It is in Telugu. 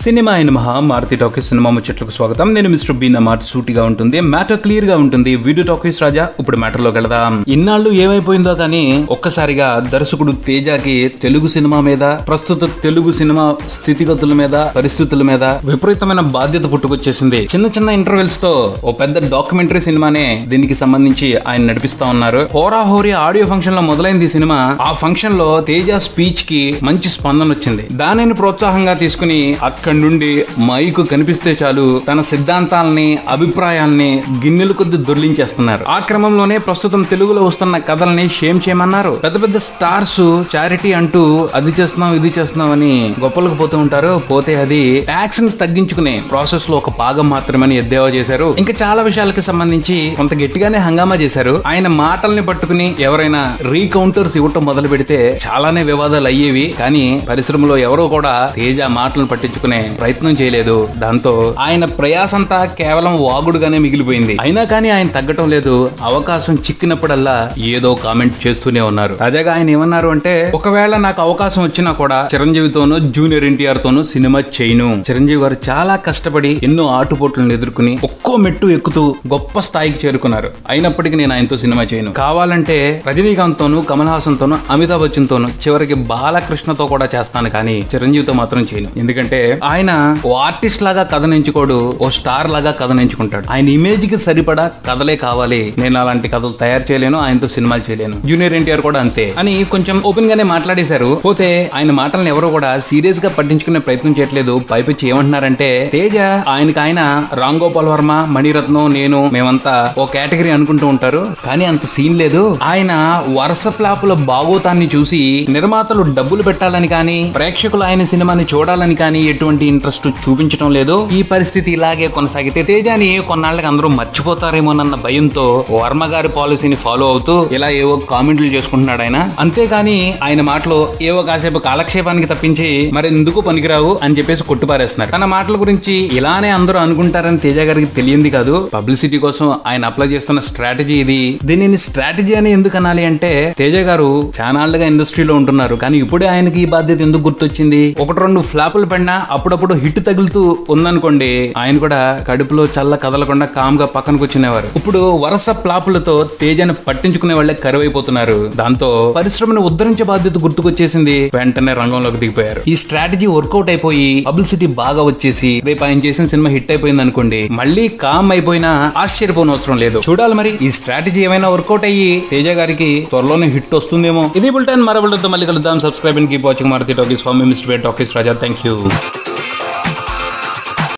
సినిమా అయిన మహా మారుతి టాకీస్ సినిమా ముచ్చట్లకు స్వాగతం. నేను మిస్టర్ బీ. నా మాట సూటిగా ఉంటుంది, మ్యాటర్ క్లియర్ గా ఉంటుంది. వీడియో టాకీస్ రాజా, ఇప్పుడు మ్యాటర్ లోకి వెళదాం. ఇన్నాళ్ళు ఏమైపోయిందో కానీ ఒక్కసారిగా దర్శకుడు తేజాకి తెలుగు సినిమా మీద, ప్రస్తుత తెలుగు సినిమా స్థితిగతుల మీద, పరిస్థితుల మీద విపరీతమైన బాధ్యత పుట్టుకొచ్చేసింది. చిన్న చిన్న ఇంటర్వెల్స్ తో ఓ పెద్ద డాక్యుమెంటరీ సినిమానే దీనికి సంబంధించి ఆయన నడిపిస్తా ఉన్నారు. హోరాహోరీ ఆడియో ఫంక్షన్ లో మొదలైంది సినిమా. ఆ ఫంక్షన్ లో తేజ స్పీచ్ కి మంచి స్పందన వచ్చింది. దానిని ప్రోత్సాహంగా తీసుకుని అక్కడి నుండి మైకు కనిపిస్తే చాలు తన సిద్ధాంతాలని, అభిప్రాయాల్ని గిన్నెలు కొద్ది దొర్లించేస్తున్నారు. ఆ క్రమంలోనే ప్రస్తుతం తెలుగులో వస్తున్న కథల్ని షేమ్ చేయమన్నారు. పెద్ద పెద్ద స్టార్స్ చారిటీ అంటూ అది చేస్తున్నాం ఇది చేస్తున్నాం అని గొప్పలకు పోతూ ఉంటారు. పోతే అది ట్యాక్స్ ని తగ్గించుకునే ప్రాసెస్ లో ఒక భాగం మాత్రమని ఎద్దేవా చేశారు. ఇంకా చాలా విషయాలకు సంబంధించి కొంత గట్టిగానే హంగామా చేశారు. ఆయన మాటల్ని పట్టుకుని ఎవరైనా రీకౌంటర్స్ ఇవ్వటం మొదలు పెడితే చాలానే వివాదాలు అయ్యేవి. కానీ పరిశ్రమలో ఎవరో కూడా తేజ మాటలను పట్టించుకునే ప్రయత్నం చేయలేదు. దాంతో ఆయన ప్రయాసంతా కేవలం వాగుడుగానే మిగిలిపోయింది. అయినా కానీ ఆయన తగ్గటం లేదు. అవకాశం చిక్కినప్పుడల్లా ఏదో కామెంట్ చేస్తూనే ఉన్నారు. తాజాగా ఆయన ఏమన్నారు అంటే, ఒకవేళ నాకు అవకాశం వచ్చినా కూడా చిరంజీవితోనూ జూనియర్ ఎన్టీఆర్ తోనూ సినిమా చేయను. చిరంజీవి గారు చాలా కష్టపడి ఎన్నో ఆటుపోట్లను ఎదుర్కొని ఒక్కో మెట్టు ఎక్కుతూ గొప్ప స్థాయికి చేరుకున్నారు. అయినప్పటికీ నేను ఆయనతో సినిమా చేయను. కావాలంటే రజనీకాంత్ తోనూ, కమల్ హాసన్ తోనూ, అమితాబ్ బచ్చన్ తోనూ, చివరికి బాలకృష్ణతో కూడా చేస్తాను, కానీ చిరంజీవితో మాత్రం చేయను. ఎందుకంటే ఆయన ఓ ఆర్టిస్ట్ లాగా కథను ఎంచుకోడు, ఓ స్టార్ లాగా కథను ఎంచుకుంటాడు. ఆయన ఇమేజ్ కి సరిపడా కథలే కావాలి. నేను అలాంటి కథలు తయారు చేయలేను, ఆయనతో సినిమాలు చేయలేను. జూనియర్ ఎన్టీఆర్ కూడా అంతే అని కొంచెం ఓపెన్ గానే మాట్లాడేశారు. పోతే ఆయన మాటలను ఎవరు కూడా సీరియస్ గా పట్టించుకునే ప్రయత్నం చేయట్లేదు. పైపించి ఏమంటున్నారంటే, తేజ ఆయనకి ఆయన రామ్ గోపాల్ వర్మ, మణిరత్నం, నేను మేమంతా ఓ కేటగిరీ అనుకుంటూ ఉంటారు, కానీ అంత సీన్ లేదు. ఆయన వరుస ప్లాపుల బాగోతాన్ని చూసి నిర్మాతలు డబ్బులు పెట్టాలని కానీ, ప్రేక్షకులు ఆయన సినిమాని చూడాలని కానీ ఎటువంటి ఇంట్రెస్ట్ చూపించడం లేదు. ఈ పరిస్థితి ఇలాగే కొనసాగితే తేజాని కొన్నాళ్ళకి అందరూ మర్చిపోతారేమోనన్న భయంతో వర్మ గారి పాలసీని ఫాలో అవుతూ ఇలా ఏవో కామెంట్లు చేసుకుంటున్నాడు ఆయన. అంతేగాని ఆయన మాటలు ఏవో కాసేపు కాలక్షేపానికి తప్పించి మరి ఎందుకు పనికిరావు అని చెప్పేసి కొట్టుపారేస్తున్నారు. తన మాటల గురించి ఇలానే అందరూ అనుకుంటారని తేజ గారికి తెలియంది కాదు. పబ్లిసిటీ కోసం ఆయన అప్లై చేస్తున్న స్ట్రాటజీ ఇది. దీనిని స్ట్రాటజీ అని ఎందుకు అనాలి అంటే, తేజ గారు చానాళ్లుగా ఇండస్ట్రీలో ఉంటున్నారు, కానీ ఇప్పుడే ఆయనకి ఈ బాధ్యత ఎందుకు గుర్తొచ్చింది? ఒకటి రెండు ఫ్లాపులు పడినా అప్పుడప్పుడు హిట్ తగులుతూ ఉందనుకోండి, ఆయన కూడా కడుపులో చల్ల కదలకుండా కామ్ గా పక్కన కూర్చునేవారు. ఇప్పుడు వరుస ఫ్లాపులతో తేజను పట్టించుకునే వాళ్లే కరువైపోతున్నారు. దాంతో పరిశ్రమను ఉద్ధరించే బాధ్యత గుర్తుకొచ్చేసింది. వెంటనే రంగంలోకి దిగిపోయారు. ఈ స్ట్రాటజీ వర్కౌట్ అయిపోయి పబ్లిసిటీ బాగా వచ్చేసి రేపు ఆయన చేసిన సినిమా హిట్ అయిపోయింది అనుకోండి, మళ్ళీ కామ్ అయిపోయినా ఆశ్చర్యపోని అవసరం లేదు. చూడాలి మరి ఈ స్ట్రాటజీ ఏమైనా వర్కౌట్ అయ్యి తేజ గారికి త్వరలోనే హిట్ వస్తుందేమో. ఇది బుల్టన్, మరో బుల్టన్తో మళ్ళీ కలుద్దాం. Subscribe and keep watching Maruthi talkies. From mister B talkies Raja. Thank you.